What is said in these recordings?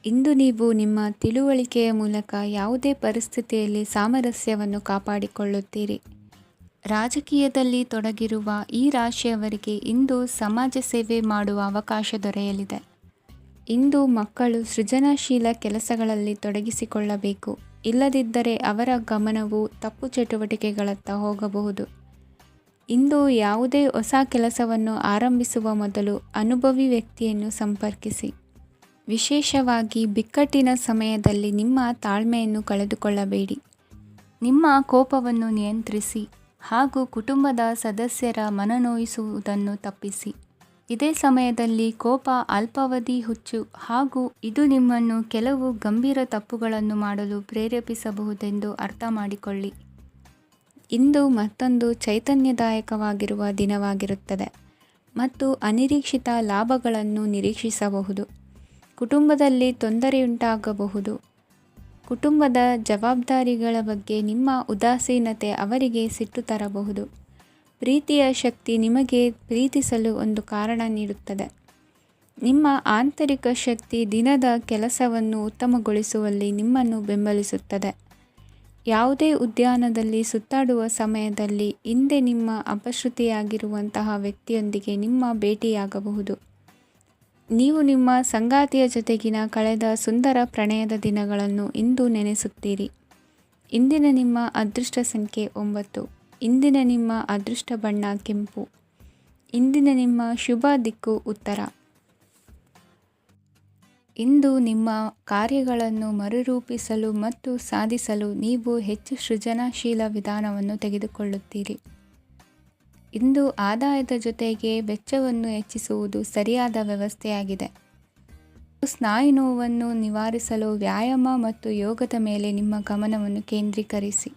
ಇಂದು ನೀವು ನಿಮ್ಮ ತಿಳುವಳಿಕೆಯ ಮೂಲಕ ಯಾವುದೇ ಪರಿಸ್ಥಿತಿಯಲ್ಲಿ ಸಾಮರಸ್ಯವನ್ನು ಕಾಪಾಡಿಕೊಳ್ಳುತ್ತೀರಿ. ರಾಜಕೀಯದಲ್ಲಿ ತೊಡಗಿರುವ ಈ ರಾಶಿಯವರಿಗೆ ಇಂದು ಸಮಾಜ ಸೇವೆ ಮಾಡುವ ಅವಕಾಶ ದೊರೆಯಲಿದೆ. ಇಂದು ಮಕ್ಕಳು ಸೃಜನಶೀಲ ಕೆಲಸಗಳಲ್ಲಿ ತೊಡಗಿಸಿಕೊಳ್ಳಬೇಕು. ಇಲ್ಲದಿದ್ದರೆ ಅವರ ಗಮನವು ತಪ್ಪು ಚಟುವಟಿಕೆಗಳತ್ತ ಹೋಗಬಹುದು. ಇಂದು ಯಾವುದೇ ಹೊಸ ಕೆಲಸವನ್ನು ಆರಂಭಿಸುವ ಮೊದಲು ಅನುಭವಿ ವ್ಯಕ್ತಿಯನ್ನು ಸಂಪರ್ಕಿಸಿ. ವಿಶೇಷವಾಗಿ ಬಿಕ್ಕಟ್ಟಿನ ಸಮಯದಲ್ಲಿ ನಿಮ್ಮ ತಾಳ್ಮೆಯನ್ನು ಕಳೆದುಕೊಳ್ಳಬೇಡಿ. ನಿಮ್ಮ ಕೋಪವನ್ನು ನಿಯಂತ್ರಿಸಿ ಹಾಗೂ ಕುಟುಂಬದ ಸದಸ್ಯರ ಮನನೊಯಿಸುವುದನ್ನು ತಪ್ಪಿಸಿ. ಇದೇ ಸಮಯದಲ್ಲಿ ಕೋಪ ಅಲ್ಪಾವಧಿ ಹುಚ್ಚು ಹಾಗೂ ಇದು ನಿಮ್ಮನ್ನು ಕೆಲವು ಗಂಭೀರ ತಪ್ಪುಗಳನ್ನು ಮಾಡಲು ಪ್ರೇರೇಪಿಸಬಹುದೆಂದು ಅರ್ಥ ಮಾಡಿಕೊಳ್ಳಿ. ಇಂದು ಮತ್ತೊಂದು ಚೈತನ್ಯದಾಯಕವಾಗಿರುವ ದಿನವಾಗಿರುತ್ತದೆ ಮತ್ತು ಅನಿರೀಕ್ಷಿತ ಲಾಭಗಳನ್ನು ನಿರೀಕ್ಷಿಸಬಹುದು. ಕುಟುಂಬದಲ್ಲಿ ತೊಂದರೆಯುಂಟಾಗಬಹುದು. ಕುಟುಂಬದ ಜವಾಬ್ದಾರಿಗಳ ಬಗ್ಗೆ ನಿಮ್ಮ ಉದಾಸೀನತೆ ಅವರಿಗೆ ಸಿಟ್ಟು ತರಬಹುದು. ಪ್ರೀತಿಯ ಶಕ್ತಿ ನಿಮಗೆ ಪ್ರೀತಿಸಲು ಒಂದು ಕಾರಣ ನೀಡುತ್ತದೆ. ನಿಮ್ಮ ಆಂತರಿಕ ಶಕ್ತಿ ದಿನದ ಕೆಲಸವನ್ನು ಉತ್ತಮಗೊಳಿಸುವಲ್ಲಿ ನಿಮ್ಮನ್ನು ಬೆಂಬಲಿಸುತ್ತದೆ. ಯಾವುದೇ ಉದ್ಯಾನದಲ್ಲಿ ಸುತ್ತಾಡುವ ಸಮಯದಲ್ಲಿ ಹಿಂದೆ ನಿಮ್ಮ ಅಪಶ್ರುತಿಯಾಗಿರುವಂತಹ ವ್ಯಕ್ತಿಯೊಂದಿಗೆ ನಿಮ್ಮ ಭೇಟಿಯಾಗಬಹುದು. ನೀವು ನಿಮ್ಮ ಸಂಗಾತಿಯ ಜೊತೆಗಿನ ಕಳೆದ ಸುಂದರ ಪ್ರಣಯದ ದಿನಗಳನ್ನು ಇಂದು ನೆನೆಸುತ್ತೀರಿ. ಇಂದಿನ ನಿಮ್ಮ ಅದೃಷ್ಟ ಸಂಖ್ಯೆ 9. ಇಂದಿನ ನಿಮ್ಮ ಅದೃಷ್ಟ ಬಣ್ಣ ಕೆಂಪು. ಇಂದಿನ ನಿಮ್ಮ ಶುಭ ದಿಕ್ಕು ಉತ್ತರ. ಇಂದು ನಿಮ್ಮ ಕಾರ್ಯಗಳನ್ನು ಮರುರೂಪಿಸಲು ಮತ್ತು ಸಾಧಿಸಲು ನೀವು ಹೆಚ್ಚು ಸೃಜನಶೀಲ ವಿಧಾನವನ್ನು ತೆಗೆದುಕೊಳ್ಳುತ್ತೀರಿ. ಇಂದು ಆದಾಯದ ಜೊತೆಗೆ ವೆಚ್ಚವನ್ನು ಹೆಚ್ಚಿಸುವುದು ಸರಿಯಾದ ವ್ಯವಸ್ಥೆಯಾಗಿದೆ. ಸ್ನಾಯು ನೋವನ್ನು ನಿವಾರಿಸಲು ವ್ಯಾಯಾಮ ಮತ್ತು ಯೋಗದ ಮೇಲೆ ನಿಮ್ಮ ಗಮನವನ್ನು ಕೇಂದ್ರೀಕರಿಸಿ.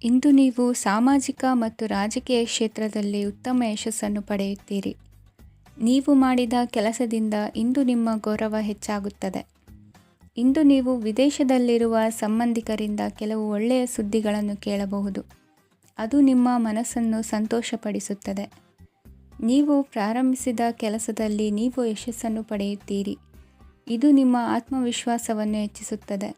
ಇಂದು ನೀವು ಸಾಮಾಜಿಕ ಮತ್ತು ರಾಜಕೀಯ ಕ್ಷೇತ್ರದಲ್ಲಿ ಉತ್ತಮ ಯಶಸ್ಸನ್ನು ಪಡೆಯುತ್ತೀರಿ. ನೀವು ಮಾಡಿದ ಕೆಲಸದಿಂದ ಇಂದು ನಿಮ್ಮ ಗೌರವ ಹೆಚ್ಚಾಗುತ್ತದೆ. ಇಂದು ನೀವು ವಿದೇಶದಲ್ಲಿರುವ ಸಂಬಂಧಿಕರಿಂದ ಕೆಲವು ಒಳ್ಳೆಯ ಸುದ್ದಿಗಳನ್ನು ಕೇಳಬಹುದು. ಅದು ನಿಮ್ಮ ಮನಸ್ಸನ್ನು ಸಂತೋಷಪಡಿಸುತ್ತದೆ. ನೀವು ಪ್ರಾರಂಭಿಸಿದ ಕೆಲಸದಲ್ಲಿ ನೀವು ಯಶಸ್ಸನ್ನು ಪಡೆಯುತ್ತೀರಿ. ಇದು ನಿಮ್ಮ ಆತ್ಮವಿಶ್ವಾಸವನ್ನು ಹೆಚ್ಚಿಸುತ್ತದೆ.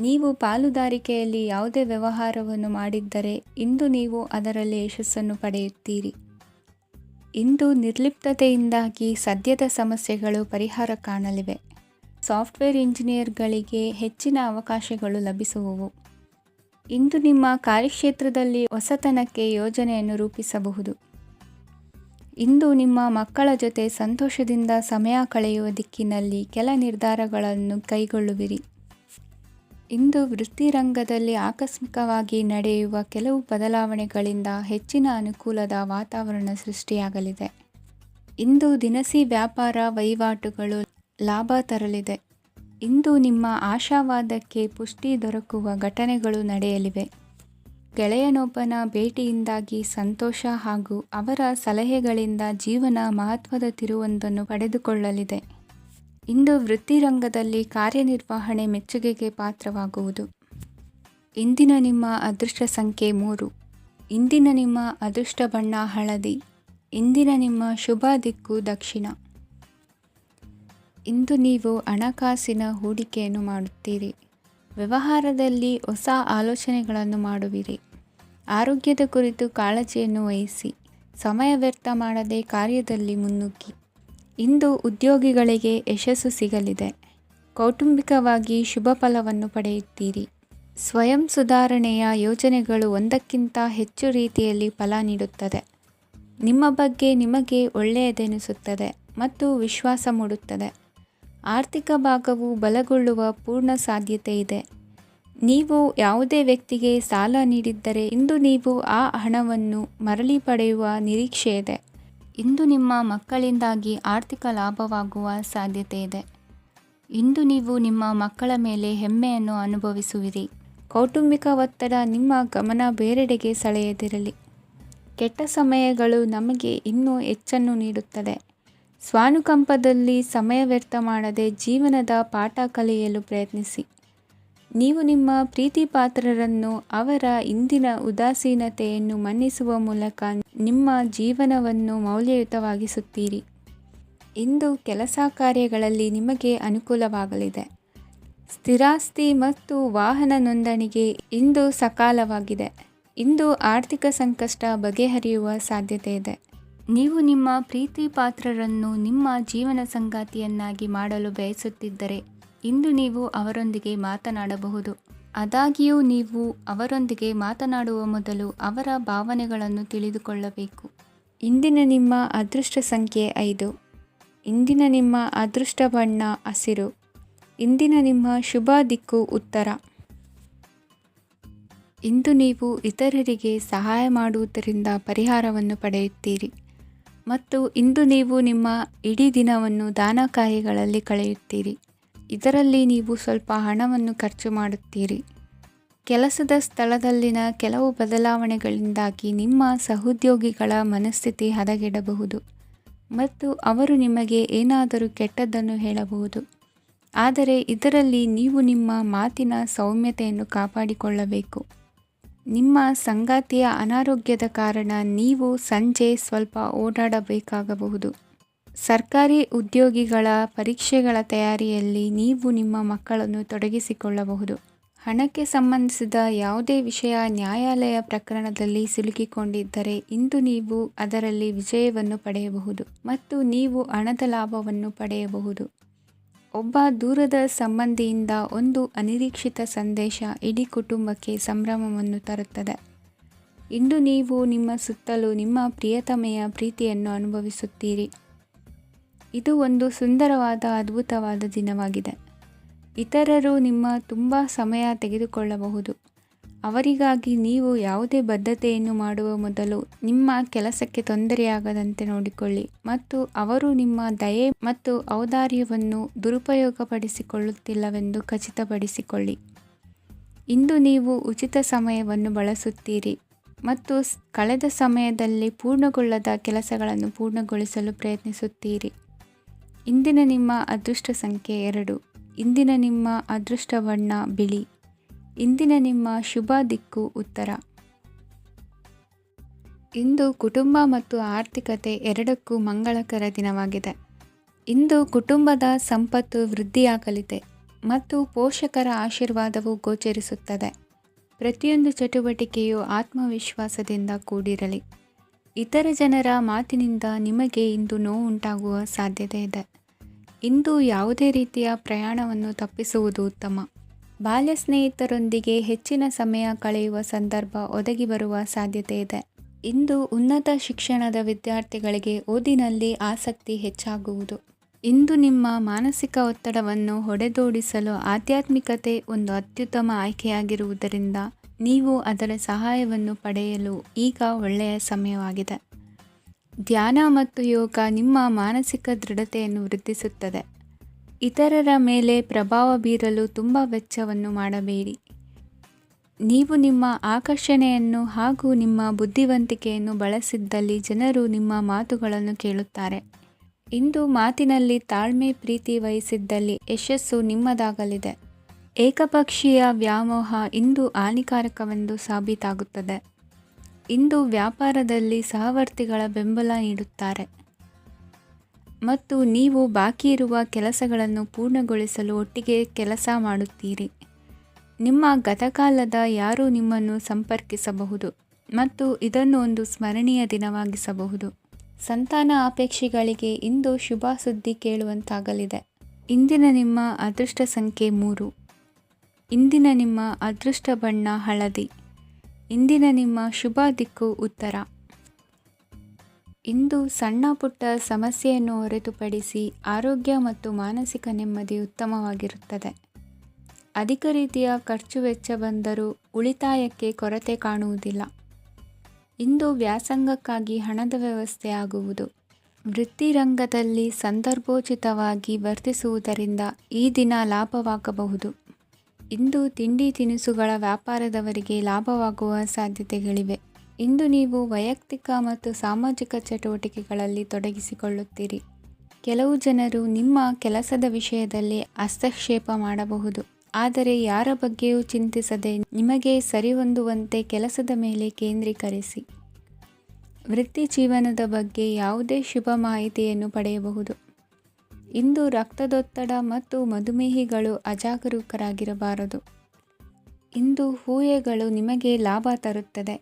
ನೀವು ಪಾಲುದಾರಿಕೆಯಲ್ಲಿ ಯಾವುದೇ ವ್ಯವಹಾರವನ್ನು ಮಾಡಿದ್ದರೆ ಇಂದು ನೀವು ಅದರಲ್ಲಿ ಯಶಸ್ಸನ್ನು ಪಡೆಯುತ್ತೀರಿ. ಇಂದು ನಿರ್ಲಿಪ್ತತೆಯಿಂದಾಗಿ ಸದ್ಯದ ಸಮಸ್ಯೆಗಳು ಪರಿಹಾರ ಕಾಣಲಿವೆ. ಸಾಫ್ಟ್ವೇರ್ ಇಂಜಿನಿಯರ್ಗಳಿಗೆ ಹೆಚ್ಚಿನ ಅವಕಾಶಗಳು ಲಭಿಸುವವು. ಇಂದು ನಿಮ್ಮ ಕಾರ್ಯಕ್ಷೇತ್ರದಲ್ಲಿ ಹೊಸತನಕ್ಕೆ ಯೋಜನೆಯನ್ನು ರೂಪಿಸಬಹುದು. ಇಂದು ನಿಮ್ಮ ಮಕ್ಕಳ ಜೊತೆ ಸಂತೋಷದಿಂದ ಸಮಯ ಕಳೆಯುವ ದಿಕ್ಕಿನಲ್ಲಿ ಕೆಲ ನಿರ್ಧಾರಗಳನ್ನು ಕೈಗೊಳ್ಳುವಿರಿ. ಇಂದು ವೃತ್ತಿರಂಗದಲ್ಲಿ ಆಕಸ್ಮಿಕವಾಗಿ ನಡೆಯುವ ಕೆಲವು ಬದಲಾವಣೆಗಳಿಂದ ಹೆಚ್ಚಿನ ಅನುಕೂಲದ ವಾತಾವರಣ ಸೃಷ್ಟಿಯಾಗಲಿದೆ. ಇಂದು ದಿನಸಿ ವ್ಯಾಪಾರ ವಹಿವಾಟುಗಳು ಲಾಭ ತರಲಿದೆ. ಇಂದು ನಿಮ್ಮ ಆಶಾವಾದಕ್ಕೆ ಪುಷ್ಟಿ ದೊರಕುವ ಘಟನೆಗಳು ನಡೆಯಲಿವೆ. ಗೆಳೆಯನೊಬ್ಬನ ಭೇಟಿಯಿಂದಾಗಿ ಸಂತೋಷ ಹಾಗೂ ಅವರ ಸಲಹೆಗಳಿಂದ ಜೀವನ ಮಹತ್ವದ ತಿರುವೊಂದನ್ನು ಪಡೆದುಕೊಳ್ಳಲಿದೆ. ಇಂದು ವೃತ್ತಿರಂಗದಲ್ಲಿ ಕಾರ್ಯನಿರ್ವಹಣೆ ಮೆಚ್ಚುಗೆಗೆ ಪಾತ್ರವಾಗುವುದು. ಇಂದಿನ ನಿಮ್ಮ ಅದೃಷ್ಟ ಸಂಖ್ಯೆ 3. ಇಂದಿನ ನಿಮ್ಮ ಅದೃಷ್ಟ ಬಣ್ಣ ಹಳದಿ. ಇಂದಿನ ನಿಮ್ಮ ಶುಭ ದಿಕ್ಕು ದಕ್ಷಿಣ. ಇಂದು ನೀವು ಹಣಕಾಸಿನ ಹೂಡಿಕೆಯನ್ನು ಮಾಡುತ್ತೀರಿ. ವ್ಯವಹಾರದಲ್ಲಿ ಹೊಸ ಆಲೋಚನೆಗಳನ್ನು ಮಾಡುವಿರಿ. ಆರೋಗ್ಯದ ಕುರಿತು ಕಾಳಜಿಯನ್ನು ವಹಿಸಿ. ಸಮಯ ವ್ಯರ್ಥ ಮಾಡದೆ ಕಾರ್ಯದಲ್ಲಿ ಮುನ್ನುಗ್ಗಿ. ಇಂದು ಉದ್ಯೋಗಿಗಳಿಗೆ ಯಶಸ್ಸು ಸಿಗಲಿದೆ. ಕೌಟುಂಬಿಕವಾಗಿ ಶುಭ ಫಲವನ್ನು ಪಡೆಯುತ್ತೀರಿ. ಸ್ವಯಂ ಸುಧಾರಣೆಯ ಯೋಜನೆಗಳು ಒಂದಕ್ಕಿಂತ ಹೆಚ್ಚು ರೀತಿಯಲ್ಲಿ ಫಲ ನೀಡುತ್ತದೆ. ನಿಮ್ಮ ಬಗ್ಗೆ ನಿಮಗೆ ಒಳ್ಳೆಯದೆನಿಸುತ್ತದೆ ಮತ್ತು ವಿಶ್ವಾಸ ಮೂಡುತ್ತದೆ. ಆರ್ಥಿಕ ಭಾಗವು ಬಲಗೊಳ್ಳುವ ಪೂರ್ಣ ಸಾಧ್ಯತೆ ಇದೆ. ನೀವು ಯಾವುದೇ ವ್ಯಕ್ತಿಗೆ ಸಾಲ ನೀಡಿದ್ದರೆ ಇಂದು ನೀವು ಆ ಹಣವನ್ನು ಮರಳಿ ಪಡೆಯುವ ನಿರೀಕ್ಷೆ ಇದೆ. ಇಂದು ನಿಮ್ಮ ಮಕ್ಕಳಿಂದಾಗಿ ಆರ್ಥಿಕ ಲಾಭವಾಗುವ ಸಾಧ್ಯತೆ ಇದೆ. ಇಂದು ನೀವು ನಿಮ್ಮ ಮಕ್ಕಳ ಮೇಲೆ ಹೆಮ್ಮೆಯನ್ನು ಅನುಭವಿಸುವಿರಿ. ಕೌಟುಂಬಿಕ ಒತ್ತಡ ನಿಮ್ಮ ಗಮನ ಬೇರೆಡೆಗೆ ಸೆಳೆಯದಿರಲಿ. ಕೆಟ್ಟ ಸಮಯಗಳು ನಮಗೆ ಇನ್ನೂ ಹೆಚ್ಚನ್ನು ನೀಡುತ್ತದೆ. ಸ್ವಾನುಕಂಪದಲ್ಲಿ ಸಮಯ ವ್ಯರ್ಥ ಮಾಡದೆ ಜೀವನದ ಪಾಠ ಕಲಿಯಲು ಪ್ರಯತ್ನಿಸಿ. ನೀವು ನಿಮ್ಮ ಪ್ರೀತಿ ಪಾತ್ರರನ್ನು ಅವರ ಇಂದಿನ ಉದಾಸೀನತೆಯನ್ನು ಮನ್ನಿಸುವ ಮೂಲಕ ನಿಮ್ಮ ಜೀವನವನ್ನು ಮೌಲ್ಯಯುತವಾಗಿಸುತ್ತೀರಿ. ಇಂದು ಕೆಲಸ ಕಾರ್ಯಗಳಲ್ಲಿ ನಿಮಗೆ ಅನುಕೂಲವಾಗಲಿದೆ. ಸ್ಥಿರಾಸ್ತಿ ಮತ್ತು ವಾಹನ ನೋಂದಣಿಗೆ ಇಂದು ಸಕಾಲವಾಗಿದೆ. ಇಂದು ಆರ್ಥಿಕ ಸಂಕಷ್ಟ ಬಗೆಹರಿಯುವ ಸಾಧ್ಯತೆ ಇದೆ. ನೀವು ನಿಮ್ಮ ಪ್ರೀತಿ ಪಾತ್ರರನ್ನು ನಿಮ್ಮ ಜೀವನ ಸಂಗಾತಿಯನ್ನಾಗಿ ಮಾಡಲು ಬಯಸುತ್ತಿದ್ದರೆ ಇಂದು ನೀವು ಅವರೊಂದಿಗೆ ಮಾತನಾಡಬಹುದು. ಆದಾಗ್ಯೂ ನೀವು ಅವರೊಂದಿಗೆ ಮಾತನಾಡುವ ಮೊದಲು ಅವರ ಭಾವನೆಗಳನ್ನು ತಿಳಿದುಕೊಳ್ಳಬೇಕು. ಇಂದಿನ ನಿಮ್ಮ ಅದೃಷ್ಟ ಸಂಖ್ಯೆ 5. ಇಂದಿನ ನಿಮ್ಮ ಅದೃಷ್ಟ ಬಣ್ಣ ಹಸಿರು. ಇಂದಿನ ನಿಮ್ಮ ಶುಭ ದಿಕ್ಕು ಉತ್ತರ. ಇಂದು ನೀವು ಇತರರಿಗೆ ಸಹಾಯ ಮಾಡುವುದರಿಂದ ಪರಿಹಾರವನ್ನು ಪಡೆಯುತ್ತೀರಿ ಮತ್ತು ಇಂದು ನೀವು ನಿಮ್ಮ ಇಡೀ ದಿನವನ್ನು ದಾನ ಕಾರ್ಯಗಳಲ್ಲಿ ಕಳೆಯುತ್ತೀರಿ. ಇದರಲ್ಲಿ ನೀವು ಸ್ವಲ್ಪ ಹಣವನ್ನು ಖರ್ಚು ಮಾಡುತ್ತೀರಿ. ಕೆಲಸದ ಸ್ಥಳದಲ್ಲಿನ ಕೆಲವು ಬದಲಾವಣೆಗಳಿಂದಾಗಿ ನಿಮ್ಮ ಸಹೋದ್ಯೋಗಿಗಳ ಮನಸ್ಥಿತಿ ಹದಗೆಡಬಹುದು ಮತ್ತು ಅವರು ನಿಮಗೆ ಏನಾದರೂ ಕೆಟ್ಟದ್ದನ್ನು ಹೇಳಬಹುದು. ಆದರೆ ಇದರಲ್ಲಿ ನೀವು ನಿಮ್ಮ ಮಾತಿನ ಸೌಮ್ಯತೆಯನ್ನು ಕಾಪಾಡಿಕೊಳ್ಳಬೇಕು. ನಿಮ್ಮ ಸಂಗಾತಿಯ ಅನಾರೋಗ್ಯದ ಕಾರಣ ನೀವು ಸಂಜೆ ಸ್ವಲ್ಪ ಓಡಾಡಬೇಕಾಗಬಹುದು. ಸರ್ಕಾರಿ ಉದ್ಯೋಗಿಗಳ ಪರೀಕ್ಷೆಗಳ ತಯಾರಿಯಲ್ಲಿ ನೀವು ನಿಮ್ಮ ಮಕ್ಕಳನ್ನು ತೊಡಗಿಸಿಕೊಳ್ಳಬಹುದು. ಹಣಕ್ಕೆ ಸಂಬಂಧಿಸಿದ ಯಾವುದೇ ವಿಷಯ ನ್ಯಾಯಾಲಯ ಪ್ರಕರಣದಲ್ಲಿ ಸಿಲುಕಿಕೊಂಡಿದ್ದರೆ ಇಂದು ನೀವು ಅದರಲ್ಲಿ ವಿಜಯವನ್ನು ಪಡೆಯಬಹುದು ಮತ್ತು ನೀವು ಹಣದ ಲಾಭವನ್ನು ಪಡೆಯಬಹುದು. ಒಬ್ಬ ದೂರದ ಸಂಬಂಧಿಯಿಂದ ಒಂದು ಅನಿರೀಕ್ಷಿತ ಸಂದೇಶ ಇಡೀ ಕುಟುಂಬಕ್ಕೆ ಸಂಭ್ರಮವನ್ನು ತರುತ್ತದೆ. ಇಂದು ನೀವು ನಿಮ್ಮ ಸುತ್ತಲೂ ನಿಮ್ಮ ಪ್ರಿಯತಮೆಯ ಪ್ರೀತಿಯನ್ನು ಅನುಭವಿಸುತ್ತೀರಿ. ಇದು ಒಂದು ಸುಂದರವಾದ ಅದ್ಭುತವಾದ ದಿನವಾಗಿದೆ. ಇತರರು ನಿಮ್ಮ ತುಂಬ ಸಮಯ ತೆಗೆದುಕೊಳ್ಳಬಹುದು. ಅವರಿಗಾಗಿ ನೀವು ಯಾವುದೇ ಬದ್ಧತೆಯನ್ನು ಮಾಡುವ ಮೊದಲು ನಿಮ್ಮ ಕೆಲಸಕ್ಕೆ ತೊಂದರೆಯಾಗದಂತೆ ನೋಡಿಕೊಳ್ಳಿ ಮತ್ತು ಅವರು ನಿಮ್ಮ ದಯೆ ಮತ್ತು ಔದಾರ್ಯವನ್ನು ದುರುಪಯೋಗಪಡಿಸಿಕೊಳ್ಳುತ್ತಿಲ್ಲವೆಂದು ಖಚಿತಪಡಿಸಿಕೊಳ್ಳಿ. ಇಂದು ನೀವು ಉಚಿತ ಸಮಯವನ್ನು ಬಳಸುತ್ತೀರಿ ಮತ್ತು ಕಳೆದ ಸಮಯದಲ್ಲಿ ಪೂರ್ಣಗೊಳ್ಳದ ಕೆಲಸಗಳನ್ನು ಪೂರ್ಣಗೊಳಿಸಲು ಪ್ರಯತ್ನಿಸುತ್ತೀರಿ. ಇಂದಿನ ನಿಮ್ಮ ಅದೃಷ್ಟ ಸಂಖ್ಯೆ 2. ಇಂದಿನ ನಿಮ್ಮ ಅದೃಷ್ಟ ಬಣ್ಣ ಬಿಳಿ. ಇಂದಿನ ನಿಮ್ಮ ಶುಭ ದಿಕ್ಕು ಉತ್ತರ. ಇಂದು ಕುಟುಂಬ ಮತ್ತು ಆರ್ಥಿಕತೆ ಎರಡಕ್ಕೂ ಮಂಗಳಕರ ದಿನವಾಗಿದೆ. ಇಂದು ಕುಟುಂಬದ ಸಂಪತ್ತು ವೃದ್ಧಿಯಾಗಲಿದೆ ಮತ್ತು ಪೋಷಕರ ಆಶೀರ್ವಾದವು ಗೋಚರಿಸುತ್ತದೆ. ಪ್ರತಿಯೊಂದು ಚಟುವಟಿಕೆಯು ಆತ್ಮವಿಶ್ವಾಸದಿಂದ ಕೂಡಿರಲಿ. ಇತರ ಜನರ ಮಾತಿನಿಂದ ನಿಮಗೆ ಇಂದು ನೋವುಂಟಾಗುವ ಸಾಧ್ಯತೆ ಇದೆ. ಇಂದು ಯಾವುದೇ ರೀತಿಯ ಪ್ರಯಾಣವನ್ನು ತಪ್ಪಿಸುವುದು ಉತ್ತಮ. ಬಾಲ್ಯ ಸ್ನೇಹಿತರೊಂದಿಗೆ ಹೆಚ್ಚಿನ ಸಮಯ ಕಳೆಯುವ ಸಂದರ್ಭ ಒದಗಿ ಬರುವ ಸಾಧ್ಯತೆ ಇದೆ. ಇಂದು ಉನ್ನತ ಶಿಕ್ಷಣದ ವಿದ್ಯಾರ್ಥಿಗಳಿಗೆ ಓದಿನಲ್ಲಿ ಆಸಕ್ತಿ ಹೆಚ್ಚಾಗುವುದು. ಇಂದು ನಿಮ್ಮ ಮಾನಸಿಕ ಒತ್ತಡವನ್ನು ಹೊಡೆದೋಡಿಸಲು ಆಧ್ಯಾತ್ಮಿಕತೆ ಒಂದು ಅತ್ಯುತ್ತಮ ಆಯ್ಕೆಯಾಗಿರುವುದರಿಂದ ನೀವು ಅದರ ಸಹಾಯವನ್ನು ಪಡೆಯಲು ಈಗ ಒಳ್ಳೆಯ ಸಮಯವಾಗಿದೆ. ಧ್ಯಾನ ಮತ್ತು ಯೋಗ ನಿಮ್ಮ ಮಾನಸಿಕ ದೃಢತೆಯನ್ನು ವೃದ್ಧಿಸುತ್ತದೆ. ಇತರರ ಮೇಲೆ ಪ್ರಭಾವ ಬೀರಲು ತುಂಬ ವೆಚ್ಚವನ್ನು ಮಾಡಬೇಡಿ. ನೀವು ನಿಮ್ಮ ಆಕರ್ಷಣೆಯನ್ನು ಹಾಗೂ ನಿಮ್ಮ ಬುದ್ಧಿವಂತಿಕೆಯನ್ನು ಬಳಸಿದ್ದಲ್ಲಿ ಜನರು ನಿಮ್ಮ ಮಾತುಗಳನ್ನು ಕೇಳುತ್ತಾರೆ. ಇಂದು ಮಾತಿನಲ್ಲಿ ತಾಳ್ಮೆ ಪ್ರೀತಿ ವಹಿಸಿದ್ದಲ್ಲಿ ಯಶಸ್ಸು ನಿಮ್ಮದಾಗಲಿದೆ. ಏಕಪಕ್ಷೀಯ ವ್ಯಾಮೋಹ ಇಂದು ಹಾನಿಕಾರಕವೆಂದು ಸಾಬೀತಾಗುತ್ತದೆ. ಇಂದು ವ್ಯಾಪಾರದಲ್ಲಿ ಸಹವರ್ತಿಗಳ ಬೆಂಬಲ ನೀಡುತ್ತಾರೆ ಮತ್ತು ನೀವು ಬಾಕಿ ಇರುವ ಕೆಲಸಗಳನ್ನು ಪೂರ್ಣಗೊಳಿಸಲು ಒಟ್ಟಿಗೆ ಕೆಲಸ ಮಾಡುತ್ತೀರಿ. ನಿಮ್ಮ ಗತಕಾಲದ ಯಾರೂ ನಿಮ್ಮನ್ನು ಸಂಪರ್ಕಿಸಬಹುದು ಮತ್ತು ಇದನ್ನು ಒಂದು ಸ್ಮರಣೀಯ ದಿನವಾಗಿಸಬಹುದು. ಸಂತಾನ ಅಪೇಕ್ಷಿಗಳಿಗೆ ಇಂದು ಶುಭ ಸುದ್ದಿ ಕೇಳುವಂತಾಗಲಿದೆ. ಇಂದಿನ ನಿಮ್ಮ ಅದೃಷ್ಟ ಸಂಖ್ಯೆ 3. ಇಂದಿನ ನಿಮ್ಮ ಅದೃಷ್ಟ ಬಣ್ಣ ಹಳದಿ. ಇಂದಿನ ನಿಮ್ಮ ಶುಭ ದಿಕ್ಕು ಉತ್ತರ. ಇಂದು ಸಣ್ಣ ಪುಟ್ಟ ಸಮಸ್ಯೆಯನ್ನು ಹೊರತುಪಡಿಸಿ ಆರೋಗ್ಯ ಮತ್ತು ಮಾನಸಿಕ ನೆಮ್ಮದಿ ಉತ್ತಮವಾಗಿರುತ್ತದೆ. ಅಧಿಕ ರೀತಿಯ ಖರ್ಚು ವೆಚ್ಚ ಬಂದರೂ ಉಳಿತಾಯಕ್ಕೆ ಕೊರತೆ ಕಾಣುವುದಿಲ್ಲ. ಇಂದು ವ್ಯಾಸಂಗಕ್ಕಾಗಿ ಹಣದ ವ್ಯವಸ್ಥೆ ಆಗುವುದು. ವೃತ್ತಿರಂಗದಲ್ಲಿ ಸಂದರ್ಭೋಚಿತವಾಗಿ ವರ್ತಿಸುವುದರಿಂದ ಈ ದಿನ ಲಾಭವಾಗಬಹುದು. ಇಂದು ತಿಂಡಿ ತಿನಿಸುಗಳ ವ್ಯಾಪಾರದವರಿಗೆ ಲಾಭವಾಗುವ ಸಾಧ್ಯತೆಗಳಿವೆ. ಇಂದು ನೀವು ವೈಯಕ್ತಿಕ ಮತ್ತು ಸಾಮಾಜಿಕ ಚಟುವಟಿಕೆಗಳಲ್ಲಿ ತೊಡಗಿಸಿಕೊಳ್ಳುತ್ತೀರಿ. ಕೆಲವು ಜನರು ನಿಮ್ಮ ಕೆಲಸದ ವಿಷಯದಲ್ಲಿ ಹಸ್ತಕ್ಷೇಪ ಮಾಡಬಹುದು, ಆದರೆ ಯಾರ ಬಗ್ಗೆಯೂ ಚಿಂತಿಸದೆ ನಿಮಗೆ ಸರಿಹೊಂದುವಂತೆ ಕೆಲಸದ ಮೇಲೆ ಕೇಂದ್ರೀಕರಿಸಿ. ವೃತ್ತಿ ಜೀವನದ ಬಗ್ಗೆ ಯಾವುದೇ ಶುಭ ಮಾಹಿತಿಯನ್ನು ಪಡೆಯಬಹುದು. ಇಂದು ರಕ್ತದೊತ್ತಡ ಮತ್ತು ಮಧುಮೇಹಿಗಳು ಅಜಾಗರೂಕರಾಗಿರಬಾರದು. ಇಂದು ಊಹೆಗಳು ನಿಮಗೆ ಲಾಭ ತರುತ್ತದೆ.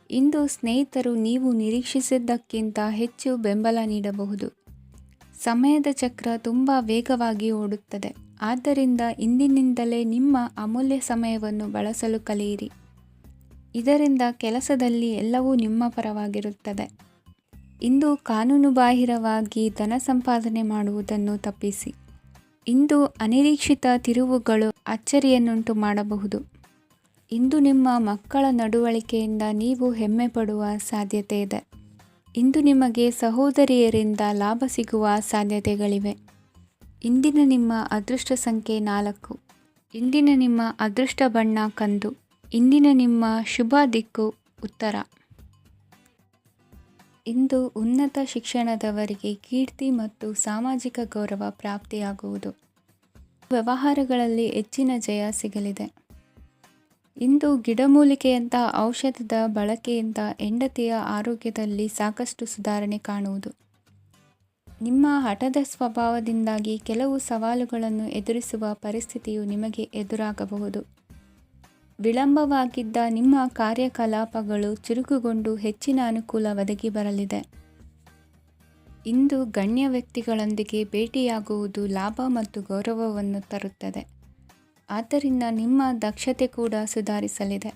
ಇಂದು ಸ್ನೇಹಿತರು ನೀವು ನಿರೀಕ್ಷಿಸಿದ್ದಕ್ಕಿಂತ ಹೆಚ್ಚು ಬೆಂಬಲ ನೀಡಬಹುದು. ಸಮಯದ ಚಕ್ರ ತುಂಬ ವೇಗವಾಗಿ ಓಡುತ್ತದೆ. ಆದ್ದರಿಂದ ಇಂದಿನಿಂದಲೇ ನಿಮ್ಮ ಅಮೂಲ್ಯ ಸಮಯವನ್ನು ಬಳಸಲು ಕಲಿಯಿರಿ. ಇದರಿಂದ ಕೆಲಸದಲ್ಲಿ ಎಲ್ಲವೂ ನಿಮ್ಮ ಪರವಾಗಿರುತ್ತದೆ. ಇಂದು ಕಾನೂನುಬಾಹಿರವಾಗಿ ಧನ ಸಂಪಾದನೆ ಮಾಡುವುದನ್ನು ತಪ್ಪಿಸಿ. ಇಂದು ಅನಿರೀಕ್ಷಿತ ತಿರುವುಗಳು ಅಚ್ಚರಿಯನ್ನುಂಟು ಮಾಡಬಹುದು. ಇಂದು ನಿಮ್ಮ ಮಕ್ಕಳ ನಡವಳಿಕೆಯಿಂದ ನೀವು ಹೆಮ್ಮೆ ಪಡುವ ಸಾಧ್ಯತೆ ಇದೆ. ಇಂದು ನಿಮಗೆ ಸಹೋದರಿಯರಿಂದ ಲಾಭ ಸಿಗುವ ಸಾಧ್ಯತೆಗಳಿವೆ. ಇಂದಿನ ನಿಮ್ಮ ಅದೃಷ್ಟ ಸಂಖ್ಯೆ 4. ಇಂದಿನ ನಿಮ್ಮ ಅದೃಷ್ಟ ಬಣ್ಣ ಕಂದು. ಇಂದಿನ ನಿಮ್ಮ ಶುಭ ದಿಕ್ಕು ಉತ್ತರ. ಇಂದು ಉನ್ನತ ಶಿಕ್ಷಣದವರಿಗೆ ಕೀರ್ತಿ ಮತ್ತು ಸಾಮಾಜಿಕ ಗೌರವ ಪ್ರಾಪ್ತಿಯಾಗುವುದು. ವ್ಯವಹಾರಗಳಲ್ಲಿ ಹೆಚ್ಚಿನ ಜಯ ಸಿಗಲಿದೆ. ಇಂದು ಗಿಡಮೂಲಿಕೆಯಂಥ ಔಷಧದ ಬಳಕೆಯಿಂದ ಹೆಂಡತಿಯ ಆರೋಗ್ಯದಲ್ಲಿ ಸಾಕಷ್ಟು ಸುಧಾರಣೆ ಕಾಣುವುದು. ನಿಮ್ಮ ಹಠದ ಸ್ವಭಾವದಿಂದಾಗಿ ಕೆಲವು ಸವಾಲುಗಳನ್ನು ಎದುರಿಸುವ ಪರಿಸ್ಥಿತಿಯು ನಿಮಗೆ ಎದುರಾಗಬಹುದು. ವಿಳಂಬವಾಗಿದ್ದ ನಿಮ್ಮ ಕಾರ್ಯಕಲಾಪಗಳು ಚುರುಕುಗೊಂಡು ಹೆಚ್ಚಿನ ಅನುಕೂಲ ಒದಗಿ ಬರಲಿದೆ. ಇಂದು ಗಣ್ಯ ವ್ಯಕ್ತಿಗಳೊಂದಿಗೆ ಭೇಟಿಯಾಗುವುದು ಲಾಭ ಮತ್ತು ಗೌರವವನ್ನು ತರುತ್ತದೆ. ಆದ್ದರಿಂದ ನಿಮ್ಮ ದಕ್ಷತೆ ಕೂಡ ಸುಧಾರಿಸಲಿದೆ.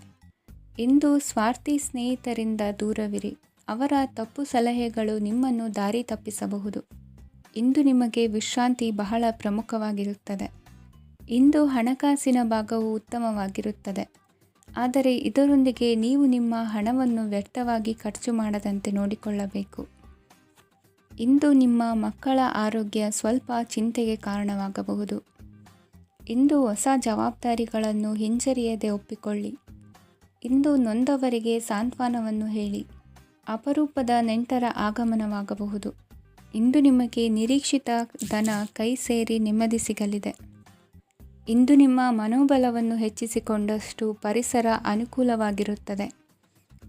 ಇಂದು ಸ್ವಾರ್ಥಿ ಸ್ನೇಹಿತರಿಂದ ದೂರವಿರಿ. ಅವರ ತಪ್ಪು ಸಲಹೆಗಳು ನಿಮ್ಮನ್ನು ದಾರಿ ತಪ್ಪಿಸಬಹುದು. ಇಂದು ನಿಮಗೆ ವಿಶ್ರಾಂತಿ ಬಹಳ ಪ್ರಮುಖವಾಗಿರುತ್ತದೆ. ಇಂದು ಹಣಕಾಸಿನ ಭಾಗವು ಉತ್ತಮವಾಗಿರುತ್ತದೆ. ಆದರೆ ಇದರೊಂದಿಗೆ ನೀವು ನಿಮ್ಮ ಹಣವನ್ನು ವ್ಯರ್ಥವಾಗಿ ಖರ್ಚು ಮಾಡದಂತೆ ನೋಡಿಕೊಳ್ಳಬೇಕು. ಇಂದು ನಿಮ್ಮ ಮಕ್ಕಳ ಆರೋಗ್ಯ ಸ್ವಲ್ಪ ಚಿಂತೆಗೆ ಕಾರಣವಾಗಬಹುದು. ಇಂದು ಹೊಸ ಜವಾಬ್ದಾರಿಗಳನ್ನು ಹಿಂಜರಿಯದೆ ಒಪ್ಪಿಕೊಳ್ಳಿ. ಇಂದು ನೊಂದವರಿಗೆ ಸಾಂತ್ವನವನ್ನು ಹೇಳಿ. ಅಪರೂಪದ ನೆಂಟರ ಆಗಮನವಾಗಬಹುದು. ಇಂದು ನಿಮಗೆ ನಿರೀಕ್ಷಿತ ಧನ ಕೈ ಸೇರಿ ನೆಮ್ಮದಿ ಸಿಗಲಿದೆ. ಇಂದು ನಿಮ್ಮ ಮನೋಬಲವನ್ನು ಹೆಚ್ಚಿಸಿಕೊಂಡಷ್ಟು ಪರಿಸರ ಅನುಕೂಲವಾಗಿರುತ್ತದೆ.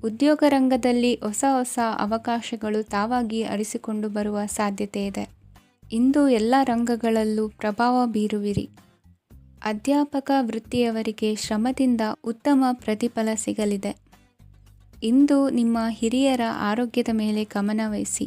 ಉದ್ಯೋಗ ರಂಗದಲ್ಲಿ ಹೊಸ ಹೊಸ ಅವಕಾಶಗಳು ತಾವಾಗಿ ಅರಿಸಿಕೊಂಡು ಬರುವ ಸಾಧ್ಯತೆ ಇದೆ. ಇಂದು ಎಲ್ಲ ರಂಗಗಳಲ್ಲೂ ಪ್ರಭಾವ ಬೀರುವಿರಿ. ಅಧ್ಯಾಪಕ ವೃತ್ತಿಯವರಿಗೆ ಶ್ರಮದಿಂದ ಉತ್ತಮ ಪ್ರತಿಫಲ ಸಿಗಲಿದೆ. ಇಂದು ನಿಮ್ಮ ಹಿರಿಯರ ಆರೋಗ್ಯದ ಮೇಲೆ ಗಮನವಹಿಸಿ.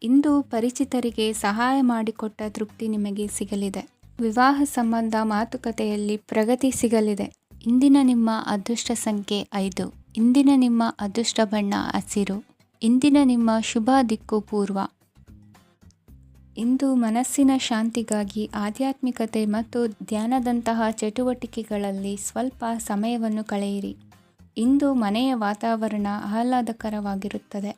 ಇಂದು ಪರಿಚಿತರಿಗೆ ಸಹಾಯ ಮಾಡಿಕೊಟ್ಟ ತೃಪ್ತಿ ನಿಮಗೆ ಸಿಗಲಿದೆ. ವಿವಾಹ ಸಂಬಂಧ ಮಾತುಕತೆಯಲ್ಲಿ ಪ್ರಗತಿ ಸಿಗಲಿದೆ. ಇಂದಿನ ನಿಮ್ಮ ಅದೃಷ್ಟ ಸಂಖ್ಯೆ 5. ಇಂದಿನ ನಿಮ್ಮ ಅದೃಷ್ಟ ಬಣ್ಣ ಹಸಿರು. ಇಂದಿನ ನಿಮ್ಮ ಶುಭ ದಿಕ್ಕು ಪೂರ್ವ. ಇಂದು ಮನಸ್ಸಿನ ಶಾಂತಿಗಾಗಿ ಆಧ್ಯಾತ್ಮಿಕತೆ ಮತ್ತು ಧ್ಯಾನದಂತಹ ಚಟುವಟಿಕೆಗಳಲ್ಲಿ ಸ್ವಲ್ಪ ಸಮಯವನ್ನು ಕಳೆಯಿರಿ. ಇಂದು ಮನೆಯ ವಾತಾವರಣ ಆಹ್ಲಾದಕರವಾಗಿರುತ್ತದೆ.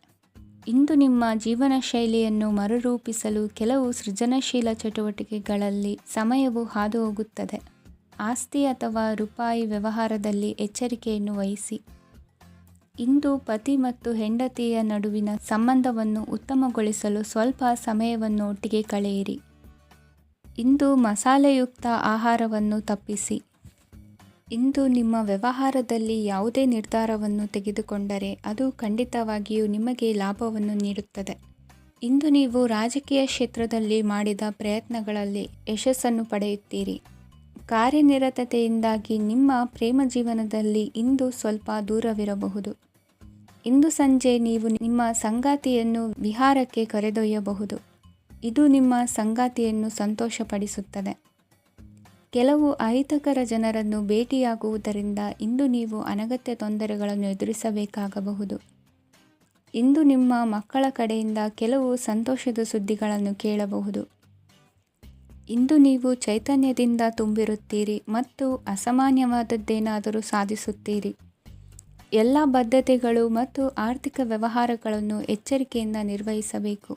ಇಂದು ನಿಮ್ಮ ಜೀವನ ಶೈಲಿಯನ್ನು ಮರುರೂಪಿಸಲು ಕೆಲವು ಸೃಜನಶೀಲ ಚಟುವಟಿಕೆಗಳಲ್ಲಿ ಸಮಯವು ಹಾದುಹೋಗುತ್ತದೆ. ಆಸ್ತಿ ಅಥವಾ ರೂಪಾಯಿ ವ್ಯವಹಾರದಲ್ಲಿ ಎಚ್ಚರಿಕೆಯನ್ನು ವಹಿಸಿ. ಇಂದು ಪತಿ ಮತ್ತು ಹೆಂಡತಿಯ ನಡುವಿನ ಸಂಬಂಧವನ್ನು ಉತ್ತಮಗೊಳಿಸಲು ಸ್ವಲ್ಪ ಸಮಯವನ್ನು ಒಟ್ಟಿಗೆ ಕಳೆಯಿರಿ. ಇಂದು ಮಸಾಲೆಯುಕ್ತ ಆಹಾರವನ್ನು ತಪ್ಪಿಸಿ. ಇಂದು ನಿಮ್ಮ ವ್ಯವಹಾರದಲ್ಲಿ ಯಾವುದೇ ನಿರ್ಧಾರವನ್ನು ತೆಗೆದುಕೊಂಡರೆ ಅದು ಖಂಡಿತವಾಗಿಯೂ ನಿಮಗೆ ಲಾಭವನ್ನು ನೀಡುತ್ತದೆ. ಇಂದು ನೀವು ರಾಜಕೀಯ ಕ್ಷೇತ್ರದಲ್ಲಿ ಮಾಡಿದ ಪ್ರಯತ್ನಗಳಲ್ಲಿ ಯಶಸ್ಸನ್ನು ಪಡೆಯುತ್ತೀರಿ. ಕಾರ್ಯನಿರತತೆಯಿಂದಾಗಿ ನಿಮ್ಮ ಪ್ರೇಮ ಜೀವನದಲ್ಲಿ ಇಂದು ಸ್ವಲ್ಪ ದೂರವಿರಬಹುದು. ಇಂದು ಸಂಜೆ ನೀವು ನಿಮ್ಮ ಸಂಗಾತಿಯನ್ನು ವಿಹಾರಕ್ಕೆ ಕರೆದೊಯ್ಯಬಹುದು. ಇದು ನಿಮ್ಮ ಸಂಗಾತಿಯನ್ನು ಸಂತೋಷಪಡಿಸುತ್ತದೆ. ಕೆಲವು ಅಹಿತಕರ ಜನರನ್ನು ಭೇಟಿಯಾಗುವುದರಿಂದ ಇಂದು ನೀವು ಅನಗತ್ಯ ತೊಂದರೆಗಳನ್ನು ಎದುರಿಸಬೇಕಾಗಬಹುದು. ಇಂದು ನಿಮ್ಮ ಮಕ್ಕಳ ಕಡೆಯಿಂದ ಕೆಲವು ಸಂತೋಷದ ಸುದ್ದಿಗಳನ್ನು ಕೇಳಬಹುದು. ಇಂದು ನೀವು ಚೈತನ್ಯದಿಂದ ತುಂಬಿರುತ್ತೀರಿ ಮತ್ತು ಅಸಾಮಾನ್ಯವಾದದ್ದೇನಾದರೂ ಸಾಧಿಸುತ್ತೀರಿ. ಎಲ್ಲ ಬದ್ಧತೆಗಳು ಮತ್ತು ಆರ್ಥಿಕ ವ್ಯವಹಾರಗಳನ್ನು ಎಚ್ಚರಿಕೆಯಿಂದ ನಿರ್ವಹಿಸಬೇಕು.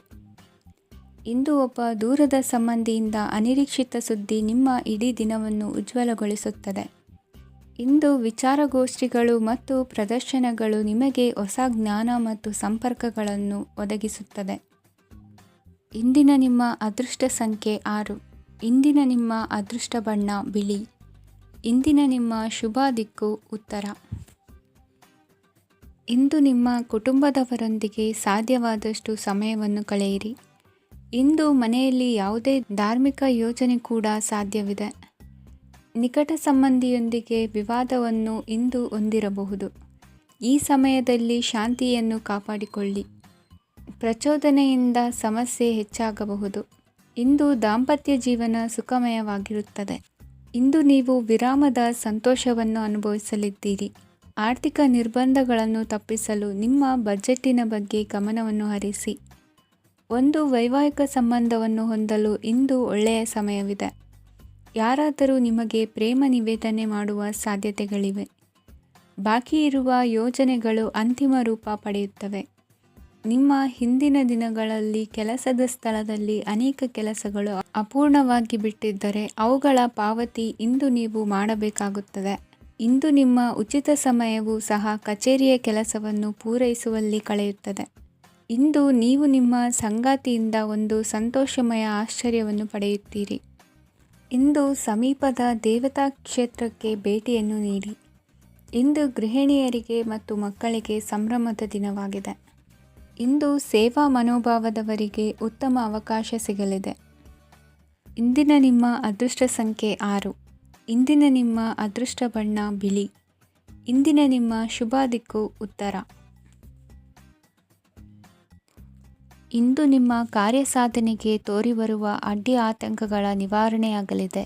ಇಂದು ಒಬ್ಬ ದೂರದ ಸಂಬಂಧಿಯಿಂದ ಅನಿರೀಕ್ಷಿತ ಸುದ್ದಿ ನಿಮ್ಮ ಇಡೀ ದಿನವನ್ನು ಉಜ್ವಲಗೊಳಿಸುತ್ತದೆ. ಇಂದು ವಿಚಾರಗೋಷ್ಠಿಗಳು ಮತ್ತು ಪ್ರದರ್ಶನಗಳು ನಿಮಗೆ ಹೊಸ ಜ್ಞಾನ ಮತ್ತು ಸಂಪರ್ಕಗಳನ್ನು ಒದಗಿಸುತ್ತದೆ. ಇಂದಿನ ನಿಮ್ಮ ಅದೃಷ್ಟ ಸಂಖ್ಯೆ 6. ಇಂದಿನ ನಿಮ್ಮ ಅದೃಷ್ಟ ಬಣ್ಣ ಬಿಳಿ. ಇಂದಿನ ನಿಮ್ಮ ಶುಭ ದಿಕ್ಕು ಉತ್ತರ. ಇಂದು ನಿಮ್ಮ ಕುಟುಂಬದವರೊಂದಿಗೆ ಸಾಧ್ಯವಾದಷ್ಟು ಸಮಯವನ್ನು ಕಳೆಯಿರಿ. ಇಂದು ಮನೆಯಲ್ಲಿ ಯಾವುದೇ ಧಾರ್ಮಿಕ ಯೋಜನೆ ಕೂಡ ಸಾಧ್ಯವಿದೆ. ನಿಕಟ ಸಂಬಂಧಿಯೊಂದಿಗೆ ವಿವಾದವನ್ನು ಇಂದು ಹೊಂದಿರಬಹುದು. ಈ ಸಮಯದಲ್ಲಿ ಶಾಂತಿಯನ್ನು ಕಾಪಾಡಿಕೊಳ್ಳಿ. ಪ್ರಚೋದನೆಯಿಂದ ಸಮಸ್ಯೆ ಹೆಚ್ಚಾಗಬಹುದು. ಇಂದು ದಾಂಪತ್ಯ ಜೀವನ ಸುಖಮಯವಾಗಿರುತ್ತದೆ. ಇಂದು ನೀವು ವಿರಾಮದ ಸಂತೋಷವನ್ನು ಅನುಭವಿಸಲಿದ್ದೀರಿ. ಆರ್ಥಿಕ ನಿರ್ಬಂಧಗಳನ್ನು ತಪ್ಪಿಸಲು ನಿಮ್ಮ ಬಜೆಟ್ಟಿನ ಬಗ್ಗೆ ಗಮನವನ್ನು ಹರಿಸಿ. ಒಂದು ವೈವಾಹಿಕ ಸಂಬಂಧವನ್ನು ಹೊಂದಲು ಇಂದು ಒಳ್ಳೆಯ ಸಮಯವಿದೆ. ಯಾರಾದರೂ ನಿಮಗೆ ಪ್ರೇಮ ನಿವೇದನೆ ಮಾಡುವ ಸಾಧ್ಯತೆಗಳಿವೆ. ಬಾಕಿ ಇರುವ ಯೋಜನೆಗಳು ಅಂತಿಮ ರೂಪ ಪಡೆಯುತ್ತವೆ. ನಿಮ್ಮ ಹಿಂದಿನ ದಿನಗಳಲ್ಲಿ ಕೆಲಸದ ಸ್ಥಳದಲ್ಲಿ ಅನೇಕ ಕೆಲಸಗಳು ಅಪೂರ್ಣವಾಗಿ ಬಿಟ್ಟಿದ್ದರೆ ಅವುಗಳ ಪಾವತಿ ಇಂದು ನೀವು ಮಾಡಬೇಕಾಗುತ್ತದೆ. ಇಂದು ನಿಮ್ಮ ಉಚಿತ ಸಮಯವು ಸಹ ಕಚೇರಿಯ ಕೆಲಸವನ್ನು ಪೂರೈಸುವಲ್ಲಿ ಕಳೆಯುತ್ತದೆ. ಇಂದು ನೀವು ನಿಮ್ಮ ಸಂಗಾತಿಯಿಂದ ಒಂದು ಸಂತೋಷಮಯ ಆಶ್ಚರ್ಯವನ್ನು ಪಡೆಯುತ್ತೀರಿ. ಇಂದು ಸಮೀಪದ ದೇವತಾ ಕ್ಷೇತ್ರಕ್ಕೆ ಭೇಟಿಯನ್ನು ನೀಡಿ. ಇಂದು ಗೃಹಿಣಿಯರಿಗೆ ಮತ್ತು ಮಕ್ಕಳಿಗೆ ಸಂಭ್ರಮದ ದಿನವಾಗಿದೆ. ಇಂದು ಸೇವಾ ಮನೋಭಾವದವರಿಗೆ ಉತ್ತಮ ಅವಕಾಶ ಸಿಗಲಿದೆ. ಇಂದಿನ ನಿಮ್ಮ ಅದೃಷ್ಟ ಸಂಖ್ಯೆ 6. ಇಂದಿನ ನಿಮ್ಮ ಅದೃಷ್ಟ ಬಣ್ಣ ಬಿಳಿ. ಇಂದಿನ ನಿಮ್ಮ ಶುಭ ದಿಕ್ಕು ಉತ್ತರ. ಇಂದು ನಿಮ್ಮ ಕಾರ್ಯಸಾಧನೆಗೆ ತೋರಿಬರುವ ಅಡ್ಡಿ ಆತಂಕಗಳ ನಿವಾರಣೆಯಾಗಲಿದೆ.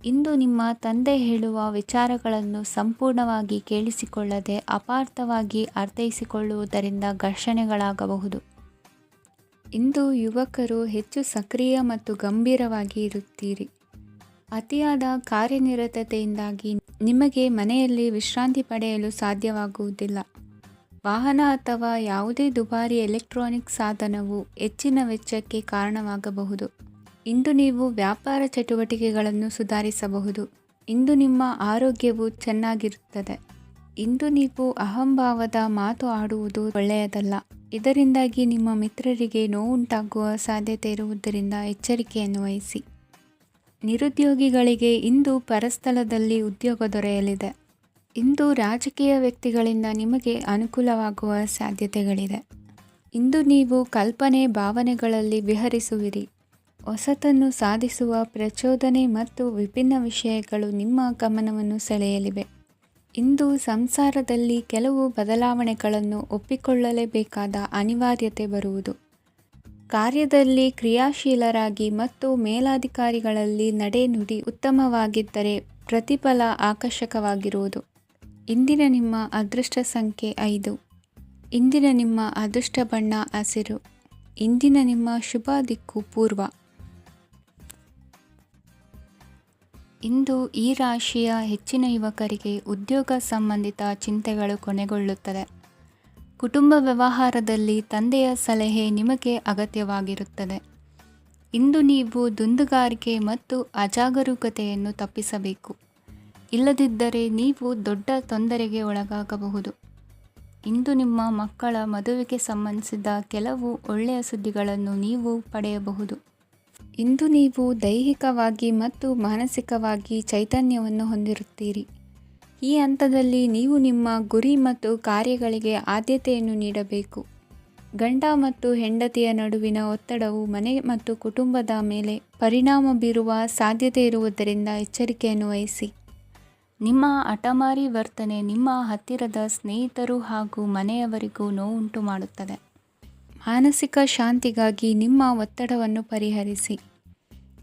ಇಂದು ನಿಮ್ಮ ತಂದೆ ಹೇಳುವ ವಿಚಾರಗಳನ್ನು ಸಂಪೂರ್ಣವಾಗಿ ಕೇಳಿಸಿಕೊಳ್ಳದೆ ಅಪಾರ್ಥವಾಗಿ ಅರ್ಥೈಸಿಕೊಳ್ಳುವುದರಿಂದ ಘರ್ಷಣೆಗಳಾಗಬಹುದು. ಇಂದು ಯುವಕರು ಹೆಚ್ಚು ಸಕ್ರಿಯ ಮತ್ತು ಗಂಭೀರವಾಗಿ ಇರುತ್ತೀರಿ. ಅತಿಯಾದ ಕಾರ್ಯನಿರತತೆಯಿಂದಾಗಿ ನಿಮಗೆ ಮನೆಯಲ್ಲಿ ವಿಶ್ರಾಂತಿ ಪಡೆಯಲು ಸಾಧ್ಯವಾಗುವುದಿಲ್ಲ. ವಾಹನ ಅಥವಾ ಯಾವುದೇ ದುಬಾರಿ ಎಲೆಕ್ಟ್ರಾನಿಕ್ ಸಾಧನವು ಹೆಚ್ಚಿನ ವೆಚ್ಚಕ್ಕೆ ಕಾರಣವಾಗಬಹುದು. ಇಂದು ನೀವು ವ್ಯಾಪಾರ ಚಟುವಟಿಕೆಗಳನ್ನು ಸುಧಾರಿಸಬಹುದು. ಇಂದು ನಿಮ್ಮ ಆರೋಗ್ಯವು ಚೆನ್ನಾಗಿರುತ್ತದೆ. ಇಂದು ನೀವು ಅಹಂಭಾವದ ಮಾತು ಆಡುವುದು ಒಳ್ಳೆಯದಲ್ಲ. ಇದರಿಂದಾಗಿ ನಿಮ್ಮ ಮಿತ್ರರಿಗೆ ನೋವುಂಟಾಗುವ ಸಾಧ್ಯತೆ ಇರುವುದರಿಂದ ಎಚ್ಚರಿಕೆಯನ್ನು ವಹಿಸಿ. ನಿರುದ್ಯೋಗಿಗಳಿಗೆ ಇಂದು ಪರಸ್ಥಳದಲ್ಲಿ ಉದ್ಯೋಗ ದೊರೆಯಲಿದೆ. ಇಂದು ರಾಜಕೀಯ ವ್ಯಕ್ತಿಗಳಿಂದ ನಿಮಗೆ ಅನುಕೂಲವಾಗುವ ಸಾಧ್ಯತೆಗಳಿದೆ. ಇಂದು ನೀವು ಕಲ್ಪನೆ ಭಾವನೆಗಳಲ್ಲಿ ವಿಹರಿಸುವಿರಿ. ಹೊಸತನ್ನು ಸಾಧಿಸುವ ಪ್ರಚೋದನೆ ಮತ್ತು ವಿಭಿನ್ನ ವಿಷಯಗಳು ನಿಮ್ಮ ಗಮನವನ್ನು ಸೆಳೆಯಲಿವೆ. ಇಂದು ಸಂಸಾರದಲ್ಲಿ ಕೆಲವು ಬದಲಾವಣೆಗಳನ್ನು ಒಪ್ಪಿಕೊಳ್ಳಲೇಬೇಕಾದ ಅನಿವಾರ್ಯತೆ ಬರುವುದು. ಕಾರ್ಯದಲ್ಲಿ ಕ್ರಿಯಾಶೀಲರಾಗಿ ಮತ್ತು ಮೇಲಾಧಿಕಾರಿಗಳಲ್ಲಿ ನಡೆನುಡಿ ಉತ್ತಮವಾಗಿದ್ದರೆ ಪ್ರತಿಫಲ ಆಕರ್ಷಕವಾಗಿರುವುದು. ಇಂದಿನ ನಿಮ್ಮ ಅದೃಷ್ಟ ಸಂಖ್ಯೆ 5. ಇಂದಿನ ನಿಮ್ಮ ಅದೃಷ್ಟ ಬಣ್ಣ ಹಸಿರು. ಇಂದಿನ ನಿಮ್ಮ ಶುಭ ದಿಕ್ಕು ಪೂರ್ವ. ಇಂದು ಈ ರಾಶಿಯ ಹೆಚ್ಚಿನ ಯುವಕರಿಗೆ ಉದ್ಯೋಗ ಸಂಬಂಧಿತ ಚಿಂತೆಗಳು ಕೊನೆಗೊಳ್ಳುತ್ತದೆ. ಕುಟುಂಬ ವ್ಯವಹಾರದಲ್ಲಿ ತಂದೆಯ ಸಲಹೆ ನಿಮಗೆ ಅಗತ್ಯವಾಗಿರುತ್ತದೆ. ಇಂದು ನೀವು ದುಂದುಗಾರಿಕೆ ಮತ್ತು ಅಜಾಗರೂಕತೆಯನ್ನು ತಪ್ಪಿಸಬೇಕು. ಇಲ್ಲದಿದ್ದರೆ ನೀವು ದೊಡ್ಡ ತೊಂದರೆಗೆ ಒಳಗಾಗಬಹುದು. ಇಂದು ನಿಮ್ಮ ಮಕ್ಕಳ ಮದುವೆಗೆ ಸಂಬಂಧಿಸಿದ ಕೆಲವು ಒಳ್ಳೆಯ ಸುದ್ದಿಗಳನ್ನು ನೀವು ಪಡೆಯಬಹುದು. ಇಂದು ನೀವು ದೈಹಿಕವಾಗಿ ಮತ್ತು ಮಾನಸಿಕವಾಗಿ ಚೈತನ್ಯವನ್ನು ಹೊಂದಿರುತ್ತೀರಿ. ಈ ಹಂತದಲ್ಲಿ ನೀವು ನಿಮ್ಮ ಗುರಿ ಮತ್ತು ಕಾರ್ಯಗಳಿಗೆ ಆದ್ಯತೆಯನ್ನು ನೀಡಬೇಕು. ಗಂಡ ಮತ್ತು ಹೆಂಡತಿಯ ನಡುವಿನ ಒತ್ತಡವು ಮನೆ ಮತ್ತು ಕುಟುಂಬದ ಮೇಲೆ ಪರಿಣಾಮ ಬೀರುವ ಸಾಧ್ಯತೆ ಇರುವುದರಿಂದ ಎಚ್ಚರಿಕೆಯನ್ನು ವಹಿಸಿ. ನಿಮ್ಮ ಹಠಮಾರಿ ವರ್ತನೆ ನಿಮ್ಮ ಹತ್ತಿರದ ಸ್ನೇಹಿತರು ಹಾಗೂ ಮನೆಯವರಿಗೂ ನೋವುಂಟು ಮಾಡುತ್ತದೆ. ಮಾನಸಿಕ ಶಾಂತಿಗಾಗಿ ನಿಮ್ಮ ಒತ್ತಡವನ್ನು ಪರಿಹರಿಸಿ.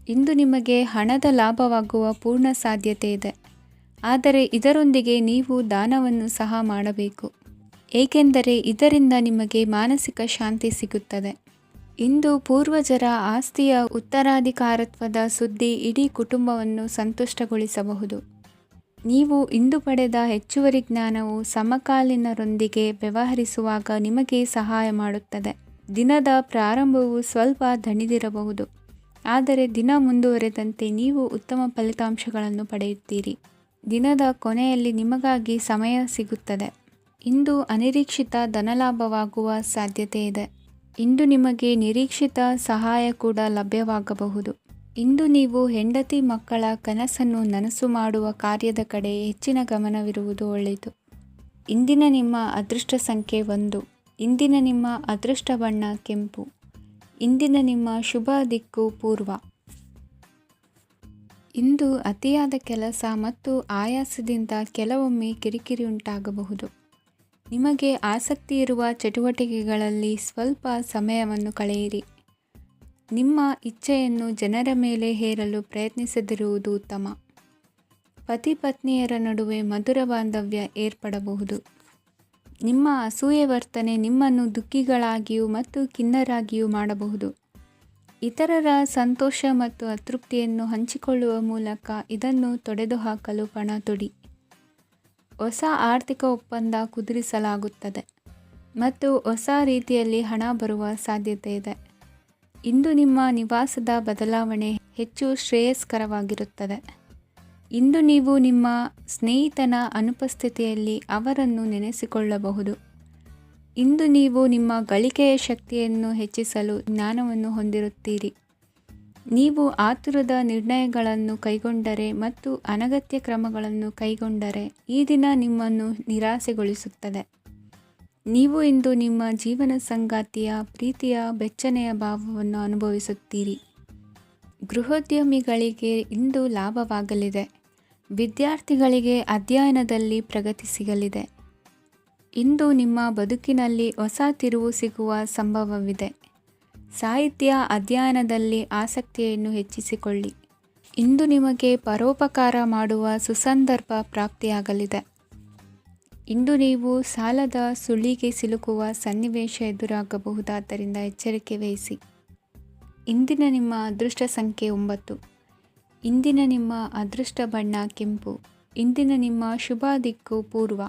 ಇಂದು ನಿಮಗೆ ಹಣದ ಲಾಭವಾಗುವ ಪೂರ್ಣ ಸಾಧ್ಯತೆ ಇದೆ. ಆದರೆ ಇದರೊಂದಿಗೆ ನೀವು ದಾನವನ್ನು ಸಹ ಮಾಡಬೇಕು, ಏಕೆಂದರೆ ಇದರಿಂದ ನಿಮಗೆ ಮಾನಸಿಕ ಶಾಂತಿ ಸಿಗುತ್ತದೆ. ಇಂದು ಪೂರ್ವಜರ ಆಸ್ತಿಯ ಉತ್ತರಾಧಿಕಾರತ್ವದ ಸುದ್ದಿ ಇಡೀ ಕುಟುಂಬವನ್ನು ಸಂತುಷ್ಟಗೊಳಿಸಬಹುದು. ನೀವು ಇಂದು ಪಡೆದ ಹೆಚ್ಚುವರಿ ಜ್ಞಾನವು ಸಮಕಾಲೀನರೊಂದಿಗೆ ವ್ಯವಹರಿಸುವಾಗ ನಿಮಗೆ ಸಹಾಯ ಮಾಡುತ್ತದೆ. ದಿನದ ಪ್ರಾರಂಭವು ಸ್ವಲ್ಪ ದಣಿದಿರಬಹುದು, ಆದರೆ ದಿನ ಮುಂದುವರೆದಂತೆ ನೀವು ಉತ್ತಮ ಫಲಿತಾಂಶಗಳನ್ನು ಪಡೆಯುತ್ತೀರಿ. ದಿನದ ಕೊನೆಯಲ್ಲಿ ನಿಮಗಾಗಿ ಸಮಯ ಸಿಗುತ್ತದೆ. ಇಂದು ಅನಿರೀಕ್ಷಿತ ಧನಲಾಭವಾಗುವ ಸಾಧ್ಯತೆ ಇದೆ. ಇಂದು ನಿಮಗೆ ನಿರೀಕ್ಷಿತ ಸಹಾಯ ಕೂಡ ಲಭ್ಯವಾಗಬಹುದು. ಇಂದು ನೀವು ಹೆಂಡತಿ ಮಕ್ಕಳ ಕನಸನ್ನು ನನಸು ಮಾಡುವ ಕಾರ್ಯದ ಕಡೆ ಹೆಚ್ಚಿನ ಗಮನವಿರುವುದು ಒಳ್ಳೆಯದು. ಇಂದಿನ ನಿಮ್ಮ ಅದೃಷ್ಟ ಸಂಖ್ಯೆ 1. ಇಂದಿನ ನಿಮ್ಮ ಅದೃಷ್ಟ ಬಣ್ಣ ಕೆಂಪು. ಇಂದಿನ ನಿಮ್ಮ ಶುಭ ದಿಕ್ಕು ಪೂರ್ವ. ಇಂದು ಅತಿಯಾದ ಕೆಲಸ ಮತ್ತು ಆಯಾಸದಿಂದ ಕೆಲವೊಮ್ಮೆ ಕಿರಿಕಿರಿ ಉಂಟಾಗಬಹುದು. ನಿಮಗೆ ಆಸಕ್ತಿ ಇರುವ ಚಟುವಟಿಕೆಗಳಲ್ಲಿ ಸ್ವಲ್ಪ ಸಮಯವನ್ನು ಕಳೆಯಿರಿ. ನಿಮ್ಮ ಇಚ್ಛೆಯನ್ನು ಜನರ ಮೇಲೆ ಹೇರಲು ಪ್ರಯತ್ನಿಸದಿರುವುದು ಉತ್ತಮ. ಪತಿ ಪತ್ನಿಯರ ನಡುವೆ ಮಧುರ ಬಾಂಧವ್ಯ ಏರ್ಪಡಬಹುದು. ನಿಮ್ಮ ಅಸೂಯೆ ವರ್ತನೆ ನಿಮ್ಮನ್ನು ದುಃಖಿಗಳಾಗಿಯೂ ಮತ್ತು ಖಿನ್ನರಾಗಿಯೂ ಮಾಡಬಹುದು. ಇತರರ ಸಂತೋಷ ಮತ್ತು ಅತೃಪ್ತಿಯನ್ನು ಹಂಚಿಕೊಳ್ಳುವ ಮೂಲಕ ಇದನ್ನು ತೊಡೆದುಹಾಕಲು ಪಣ ತೊಡಿ. ಹೊಸ ಆರ್ಥಿಕ ಒಪ್ಪಂದ ಕುದುರಿಸಲಾಗುತ್ತದೆ ಮತ್ತು ಹೊಸ ರೀತಿಯಲ್ಲಿ ಹಣ ಬರುವ ಸಾಧ್ಯತೆ ಇದೆ. ಇಂದು ನಿಮ್ಮ ನಿವಾಸದ ಬದಲಾವಣೆ ಹೆಚ್ಚು ಶ್ರೇಯಸ್ಕರವಾಗಿರುತ್ತದೆ. ಇಂದು ನೀವು ನಿಮ್ಮ ಸ್ನೇಹಿತನ ಅನುಪಸ್ಥಿತಿಯಲ್ಲಿ ಅವರನ್ನು ನೆನೆಸಿಕೊಳ್ಳಬಹುದು. ಇಂದು ನೀವು ನಿಮ್ಮ ಗಳಿಕೆಯ ಶಕ್ತಿಯನ್ನು ಹೆಚ್ಚಿಸಲು ಜ್ಞಾನವನ್ನು ಹೊಂದಿರುತ್ತೀರಿ. ನೀವು ಆತುರದ ನಿರ್ಣಯಗಳನ್ನು ಕೈಗೊಂಡರೆ ಮತ್ತು ಅನಗತ್ಯ ಕ್ರಮಗಳನ್ನು ಕೈಗೊಂಡರೆ ಈ ದಿನ ನಿಮ್ಮನ್ನು ನಿರಾಸೆಗೊಳಿಸುತ್ತದೆ. ನೀವು ಇಂದು ನಿಮ್ಮ ಜೀವನ ಸಂಗಾತಿಯ ಪ್ರೀತಿಯ ಬೆಚ್ಚನೆಯ ಭಾವವನ್ನು ಅನುಭವಿಸುತ್ತೀರಿ. ಗೃಹೋದ್ಯಮಿಗಳಿಗೆ ಇಂದು ಲಾಭವಾಗಲಿದೆ. ವಿದ್ಯಾರ್ಥಿಗಳಿಗೆ ಅಧ್ಯಯನದಲ್ಲಿ ಪ್ರಗತಿ ಸಿಗಲಿದೆ. ಇಂದು ನಿಮ್ಮ ಬದುಕಿನಲ್ಲಿ ಹೊಸ ತಿರುವು ಸಿಗುವ ಸಂಭವವಿದೆ. ಸಾಹಿತ್ಯ ಅಧ್ಯಯನದಲ್ಲಿ ಆಸಕ್ತಿಯನ್ನು ಹೆಚ್ಚಿಸಿಕೊಳ್ಳಿ. ಇಂದು ನಿಮಗೆ ಪರೋಪಕಾರ ಮಾಡುವ ಸುಸಂದರ್ಭ ಪ್ರಾಪ್ತಿಯಾಗಲಿದೆ. ಇಂದು ನೀವು ಸಾಲದ ಸುಳಿಗೆ ಸಿಲುಕುವ ಸನ್ನಿವೇಶ ಎದುರಾಗಬಹುದಾದ್ದರಿಂದ ಎಚ್ಚರಿಕೆ ವಹಿಸಿ. ಇಂದಿನ ನಿಮ್ಮ ಅದೃಷ್ಟ ಸಂಖ್ಯೆ 9. ಇಂದಿನ ನಿಮ್ಮ ಅದೃಷ್ಟ ಬಣ್ಣ ಕೆಂಪು. ಇಂದಿನ ನಿಮ್ಮ ಶುಭ ದಿಕ್ಕು ಪೂರ್ವ.